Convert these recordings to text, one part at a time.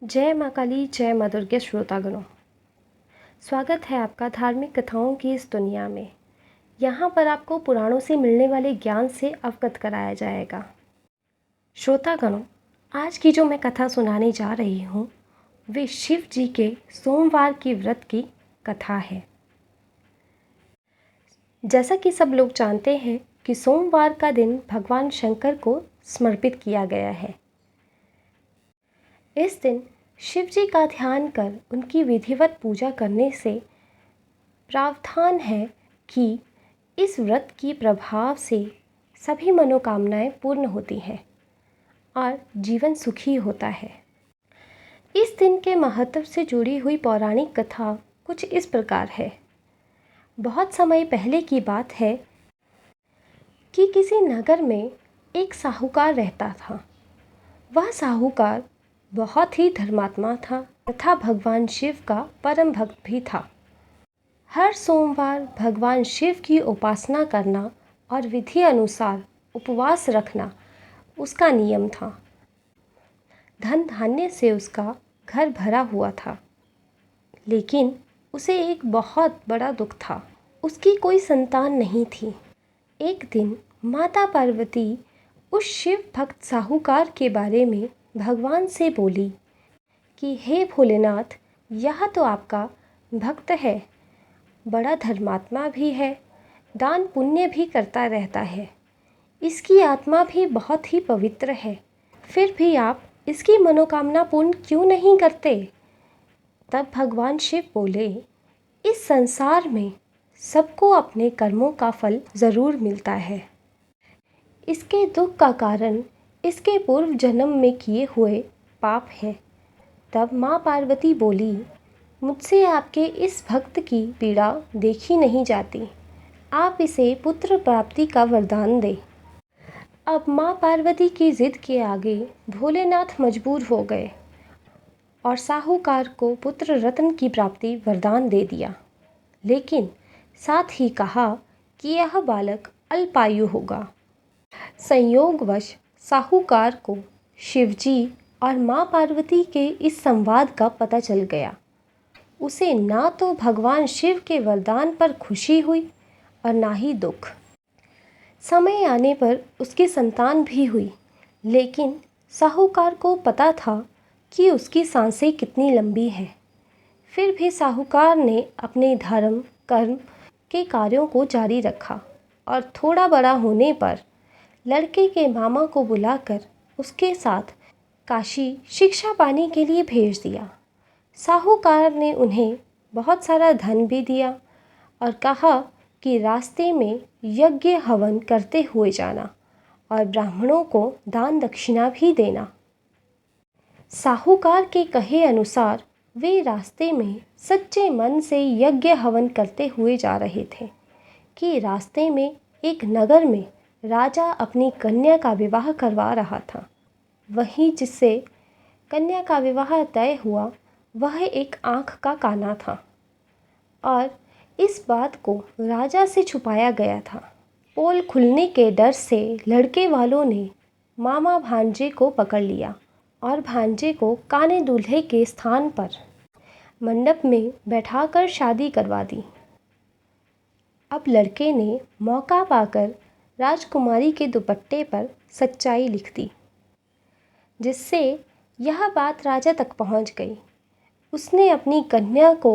जय माँ काली, जय माँ दुर्गे श्रोतागणों। स्वागत है आपका धार्मिक कथाओं की इस दुनिया में। यहाँ पर आपको पुराणों से मिलने वाले ज्ञान से अवगत कराया जाएगा। श्रोतागणों, आज की जो मैं कथा सुनाने जा रही हूँ वे शिव जी के सोमवार की व्रत की कथा है। जैसा कि सब लोग जानते हैं कि सोमवार का दिन भगवान शंकर को समर्पित किया गया है। इस दिन शिव जी का ध्यान कर उनकी विधिवत पूजा करने से प्रावधान है कि इस व्रत की प्रभाव से सभी मनोकामनाएं पूर्ण होती हैं और जीवन सुखी होता है। इस दिन के महत्व से जुड़ी हुई पौराणिक कथा कुछ इस प्रकार है। बहुत समय पहले की बात है कि किसी नगर में एक साहूकार रहता था। वह साहूकार बहुत ही धर्मात्मा था तथा भगवान शिव का परम भक्त भी था। हर सोमवार भगवान शिव की उपासना करना और विधि अनुसार उपवास रखना उसका नियम था। धन धान्य से उसका घर भरा हुआ था, लेकिन उसे एक बहुत बड़ा दुख था। उसकी कोई संतान नहीं थी। एक दिन माता पार्वती उस शिव भक्त साहूकार के बारे में भगवान से बोली कि हे भोलेनाथ, यह तो आपका भक्त है, बड़ा धर्मात्मा भी है, दान पुण्य भी करता रहता है, इसकी आत्मा भी बहुत ही पवित्र है, फिर भी आप इसकी मनोकामना पूर्ण क्यों नहीं करते? तब भगवान शिव बोले, इस संसार में सबको अपने कर्मों का फल ज़रूर मिलता है। इसके दुख का कारण इसके पूर्व जन्म में किए हुए पाप है। तब माँ पार्वती बोली, मुझसे आपके इस भक्त की पीड़ा देखी नहीं जाती, आप इसे पुत्र प्राप्ति का वरदान दें। अब माँ पार्वती की जिद के आगे भोलेनाथ मजबूर हो गए और साहूकार को पुत्र रत्न की प्राप्ति वरदान दे दिया, लेकिन साथ ही कहा कि यह बालक अल्पायु होगा। संयोगवश साहूकार को शिवजी और माँ पार्वती के इस संवाद का पता चल गया। उसे ना तो भगवान शिव के वरदान पर खुशी हुई और ना ही दुख। समय आने पर उसकी संतान भी हुई, लेकिन साहूकार को पता था कि उसकी सांसें कितनी लंबी हैं। फिर भी साहूकार ने अपने धर्म कर्म के कार्यों को जारी रखा और थोड़ा बड़ा होने पर लड़के के मामा को बुलाकर उसके साथ काशी शिक्षा पाने के लिए भेज दिया। साहूकार ने उन्हें बहुत सारा धन भी दिया और कहा कि रास्ते में यज्ञ हवन करते हुए जाना और ब्राह्मणों को दान दक्षिणा भी देना। साहूकार के कहे अनुसार वे रास्ते में सच्चे मन से यज्ञ हवन करते हुए जा रहे थे कि रास्ते में एक नगर में राजा अपनी कन्या का विवाह करवा रहा था। वहीं जिससे कन्या का विवाह तय हुआ वह एक आँख का काना था और इस बात को राजा से छुपाया गया था। पोल खुलने के डर से लड़के वालों ने मामा भांजे को पकड़ लिया और भांजे को काने दूल्हे के स्थान पर मंडप में बैठाकर शादी करवा दी। अब लड़के ने मौका पाकर राजकुमारी के दुपट्टे पर सच्चाई लिख दी, जिससे यह बात राजा तक पहुंच गई। उसने अपनी कन्या को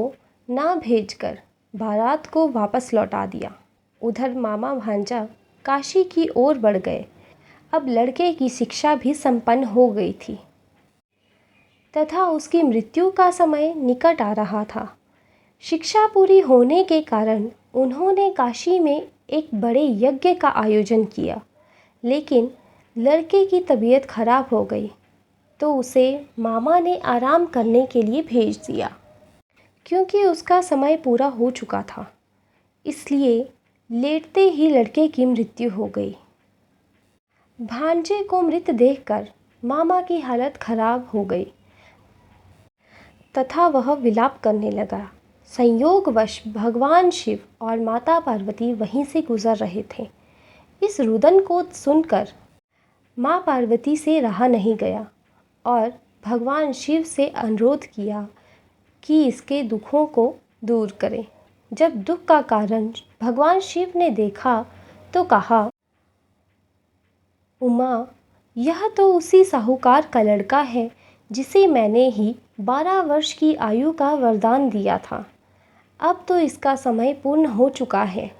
ना भेजकर बारात को वापस लौटा दिया। उधर मामा भांजा काशी की ओर बढ़ गए। अब लड़के की शिक्षा भी संपन्न हो गई थी तथा उसकी मृत्यु का समय निकट आ रहा था। शिक्षा पूरी होने के कारण उन्होंने काशी में एक बड़े यज्ञ का आयोजन किया, लेकिन लड़के की तबीयत खराब हो गई तो उसे मामा ने आराम करने के लिए भेज दिया। क्योंकि उसका समय पूरा हो चुका था, इसलिए लेटते ही लड़के की मृत्यु हो गई। भांजे को मृत देखकर मामा की हालत खराब हो गई तथा वह विलाप करने लगा। संयोगवश भगवान शिव और माता पार्वती वहीं से गुजर रहे थे। इस रुदन को सुनकर माँ पार्वती से रहा नहीं गया और भगवान शिव से अनुरोध किया कि इसके दुखों को दूर करें। जब दुख का कारण भगवान शिव ने देखा तो कहा, उमा, यह तो उसी साहूकार का लड़का है जिसे मैंने ही 12 वर्ष की आयु का वरदान दिया था। अब तो इसका समय पूर्ण हो चुका है।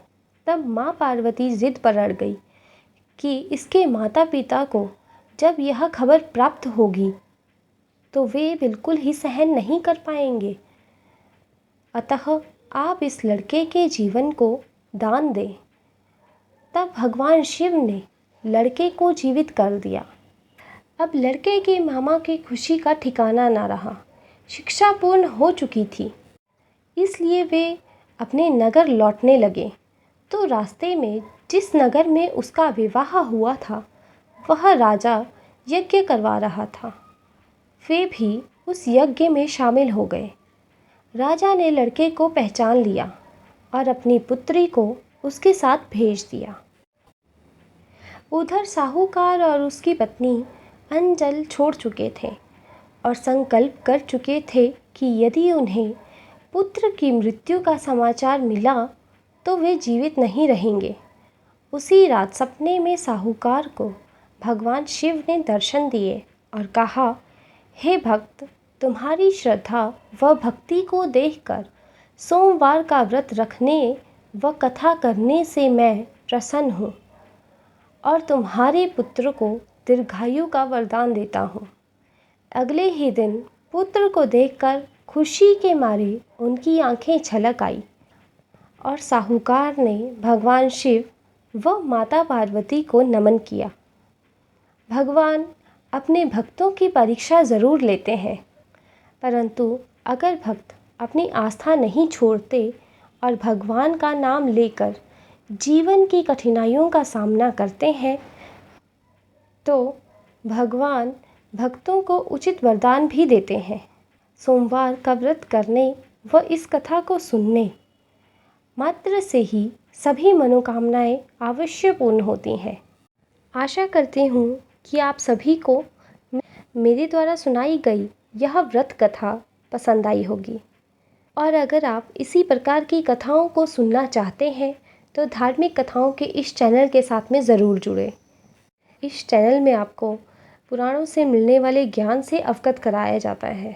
तब माँ पार्वती जिद पर अड़ गई कि इसके माता पिता को जब यह खबर प्राप्त होगी तो वे बिल्कुल ही सहन नहीं कर पाएंगे। अतः आप इस लड़के के जीवन को दान दें। तब भगवान शिव ने लड़के को जीवित कर दिया। अब लड़के के मामा की खुशी का ठिकाना ना रहा। शिक्षा पूर्ण हो चुकी थी, इसलिए वे अपने नगर लौटने लगे। तो रास्ते में जिस नगर में उसका विवाह हुआ था वह राजा यज्ञ करवा रहा था। वे भी उस यज्ञ में शामिल हो गए। राजा ने लड़के को पहचान लिया और अपनी पुत्री को उसके साथ भेज दिया। उधर साहूकार और उसकी पत्नी अन्न जल छोड़ चुके थे और संकल्प कर चुके थे कि यदि उन्हें पुत्र की मृत्यु का समाचार मिला तो वे जीवित नहीं रहेंगे। उसी रात सपने में साहूकार को भगवान शिव ने दर्शन दिए और कहा, हे भक्त, तुम्हारी श्रद्धा व भक्ति को देखकर सोमवार का व्रत रखने व कथा करने से मैं प्रसन्न हूँ और तुम्हारे पुत्र को दीर्घायु का वरदान देता हूँ। अगले ही दिन पुत्र को देखकर खुशी के मारे उनकी आंखें छलक आई और साहूकार ने भगवान शिव व माता पार्वती को नमन किया। भगवान अपने भक्तों की परीक्षा ज़रूर लेते हैं, परंतु अगर भक्त अपनी आस्था नहीं छोड़ते और भगवान का नाम लेकर जीवन की कठिनाइयों का सामना करते हैं तो भगवान भक्तों को उचित वरदान भी देते हैं। सोमवार का व्रत करने व इस कथा को सुनने मात्र से ही सभी मनोकामनाएं अवश्य पूर्ण होती हैं। आशा करती हूँ कि आप सभी को मेरे द्वारा सुनाई गई यह व्रत कथा पसंद आई होगी। और अगर आप इसी प्रकार की कथाओं को सुनना चाहते हैं तो धार्मिक कथाओं के इस चैनल के साथ में ज़रूर जुड़ें। इस चैनल में आपको पुराणों से मिलने वाले ज्ञान से अवगत कराया जाता है।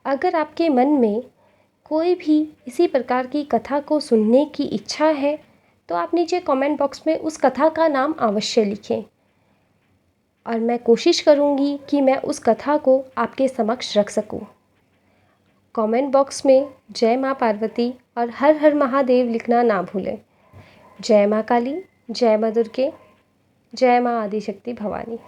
अगर आपके मन में कोई भी इसी प्रकार की कथा को सुनने की इच्छा है तो आप नीचे कमेंट बॉक्स में उस कथा का नाम अवश्य लिखें और मैं कोशिश करूँगी कि मैं उस कथा को आपके समक्ष रख सकूँ। कमेंट बॉक्स में जय माँ पार्वती और हर हर महादेव लिखना ना भूलें। जय माँ काली, जय माँ दुर्गे, जय माँ आदिशक्ति भवानी।